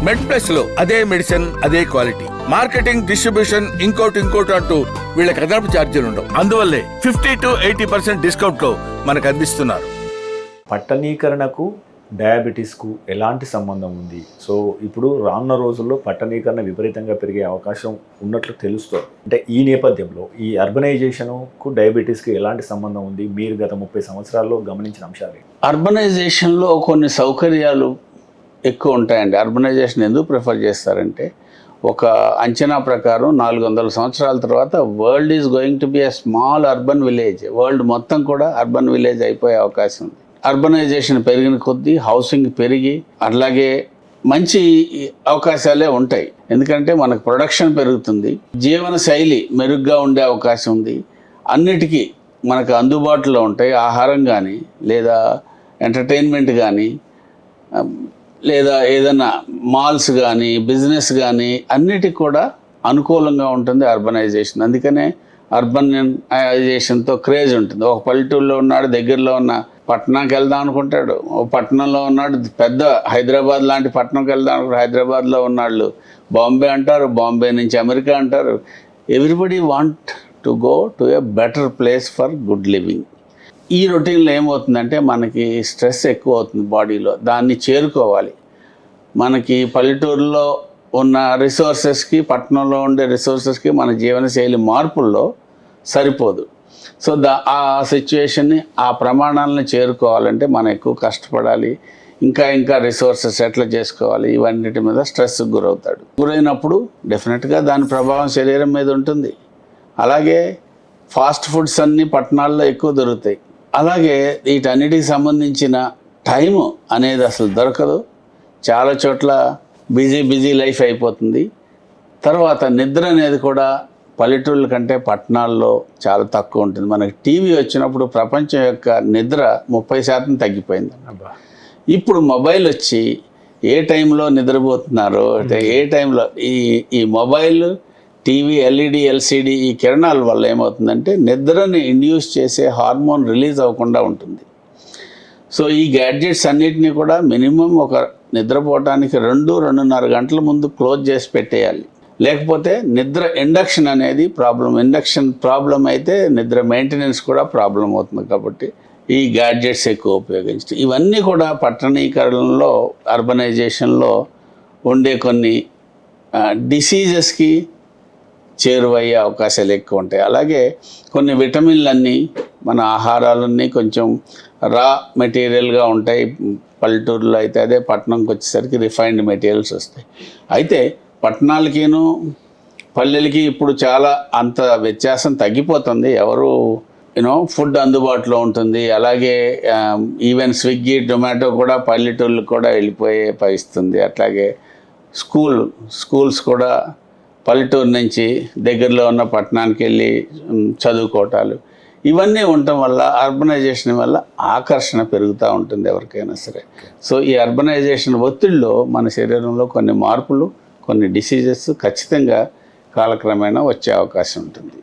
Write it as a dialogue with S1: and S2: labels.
S1: మెడ్ plus లో అదే medicine అదే క్వాలిటీ, మార్కెటింగ్, డిస్ట్రిబ్యూషన్, ఇంకోటి అంటూ వీళ్ళకి అదనపు ఛార్జీలు ఉండవు. అందువల్లే 50 to 80% డిస్కౌంట్ లో మనకు అందిస్తున్నారు.
S2: పట్టణీకరణకు డయాబెటీస్కు ఎలాంటి సంబంధం ఉంది? సో ఇప్పుడు రానున్న రోజుల్లో పట్టణీకరణ విపరీతంగా పెరిగే అవకాశం ఉన్నట్లు తెలుస్తుంది. అంటే ఈ నేపథ్యంలో ఈ అర్బనైజేషన్కు డయాబెటీస్కి ఎలాంటి సంబంధం ఉంది? మీరు గత 30 సంవత్సరాల్లో గమనించిన అంశాలు.
S3: అర్బనైజేషన్లో కొన్ని సౌకర్యాలు ఎక్కువ ఉంటాయండి. అర్బనైజేషన్ ఎందుకు ప్రిఫర్ చేస్తారంటే, ఒక అంచనా ప్రకారం 400 సంవత్సరాల తర్వాత world is going to be a small urban village. World మొత్తం కూడా అర్బన్ విలేజ్ అయిపోయే అవకాశం ఉంది. అర్బనైజేషన్ పెరిగిన కొద్దీ హౌసింగ్ పెరిగి అలాగే మంచి అవకాశాలే ఉంటాయి. ఎందుకంటే మనకు ప్రొడక్షన్ పెరుగుతుంది, జీవన శైలి మెరుగ్గా ఉండే అవకాశం ఉంది, అన్నిటికీ మనకు అందుబాటులో ఉంటాయి. ఆహారం కానీ లేదా ఎంటర్టైన్మెంట్ కానీ లేదా ఏదైనా మాల్స్ కానీ బిజినెస్ కానీ అన్నిటికి కూడా అనుకూలంగా ఉంటుంది అర్బనైజేషన్. అందుకనే అర్బనైజేషన్తో క్రేజ్ ఉంటుంది. ఒక పల్లెటూరులో ఉన్నాడు, దగ్గరలో ఉన్న పట్టణంకి వెళ్దాం అనుకుంటాడు. ఒక పట్టణంలో ఉన్నాడు, పెద్ద హైదరాబాద్ లాంటి పట్టణంకి వెళ్దాం అనుకుంటాడు. హైదరాబాద్లో ఉన్నాళ్ళు బాంబే అంటారు, బాంబే నుంచి అమెరికా అంటారు. Everybody want to go to a better place for good living. ఈ రొటీన్లో ఏమవుతుందంటే మనకి స్ట్రెస్ ఎక్కువ అవుతుంది బాడీలో, దాన్ని చేరుకోవాలి. మనకి పల్లెటూరులో ఉన్న రిసోర్సెస్కి పట్టణంలో ఉండే రిసోర్సెస్కి మన జీవనశైలి మార్పుల్లో సరిపోదు. సో ఆ సిచ్యువేషన్ని, ఆ ప్రమాణాలను చేరుకోవాలంటే మనం ఎక్కువ కష్టపడాలి. ఇంకా రిసోర్సెస్ ఎట్లా చేసుకోవాలి, ఇవన్నిటి మీద స్ట్రెస్కి గురైనప్పుడు డెఫినెట్గా దాని ప్రభావం శరీరం మీద ఉంటుంది. అలాగే ఫాస్ట్ ఫుడ్స్ అన్నీ పట్టణాల్లో ఎక్కువ దొరుకుతాయి. అలాగే వీటన్నిటికి సంబంధించిన టైము అనేది అసలు దొరకదు. చాలా చోట్ల బిజీ లైఫ్ అయిపోతుంది. తర్వాత నిద్ర అనేది కూడా పల్లెటూళ్ళ కంటే పట్టణాల్లో చాలా తక్కువ ఉంటుంది. మనకి టీవీ వచ్చినప్పుడు ప్రపంచం యొక్క నిద్ర 30% తగ్గిపోయింది. ఇప్పుడు మొబైల్ వచ్చి ఏ టైంలో నిద్రపోతున్నారో, ఏ టైంలో ఈ మొబైల్, టీవీ, ఎల్ఈడి, ఎల్సిడి ఈ కిరణాల వల్ల ఏమవుతుందంటే నిద్రని ఇండ్యూస్ చేసే హార్మోన్ రిలీజ్ అవ్వకుండా ఉంటుంది. సో ఈ గ్యాడ్జెట్స్ అన్నిటినీ కూడా మినిమం ఒక నిద్రపోవటానికి 2-2.5 గంటల ముందు క్లోజ్ చేసి పెట్టేయాలి. లేకపోతే నిద్ర ఇండక్షన్ అనేది ఇండక్షన్ ప్రాబ్లం అయితే నిద్ర మెయింటెనెన్స్ కూడా ప్రాబ్లం అవుతుంది. కాబట్టి ఈ గ్యాడ్జెట్స్ ఎక్కువ ఉపయోగించడం, ఇవన్నీ కూడా పట్టణీకరణలో, అర్బనైజేషన్లో ఉండే కొన్ని డిసీజెస్కి చేరువయ్యే అవకాశాలు ఎక్కువ ఉంటాయి. అలాగే కొన్ని విటమిన్లన్నీ మన ఆహారాలన్నీ కొంచెం రా మెటీరియల్గా ఉంటాయి పల్లెటూరులో అయితే. అదే పట్టణంకి వచ్చేసరికి రిఫైన్డ్ మెటీరియల్స్ వస్తాయి. అయితే పట్టణాలకిను పల్లెలకి ఇప్పుడు చాలా అంత వ్యత్యాసం తగ్గిపోతుంది. ఎవరు ఫుడ్ అందుబాటులో ఉంటుంది. అలాగే ఈవెన్ స్విగ్గీ, జొమాటో కూడా పల్లెటూళ్ళకి కూడా వెళ్ళిపోయే పరిస్థితుంది. అట్లాగే స్కూల్స్ కూడా పల్లెటూరు నుంచి దగ్గరలో ఉన్న పట్టణానికి వెళ్ళి చదువుకోవటాలు, ఇవన్నీ ఉండటం వల్ల అర్బనైజేషన్ వల్ల ఆకర్షణ పెరుగుతూ ఉంటుంది ఎవరికైనా సరే. సో ఈ అర్బనైజేషన్ ఒత్తిడిలో మన శరీరంలో కొన్ని మార్పులు, కొన్ని డిసీజెస్ ఖచ్చితంగా కాలక్రమేణా వచ్చే అవకాశం ఉంటుంది.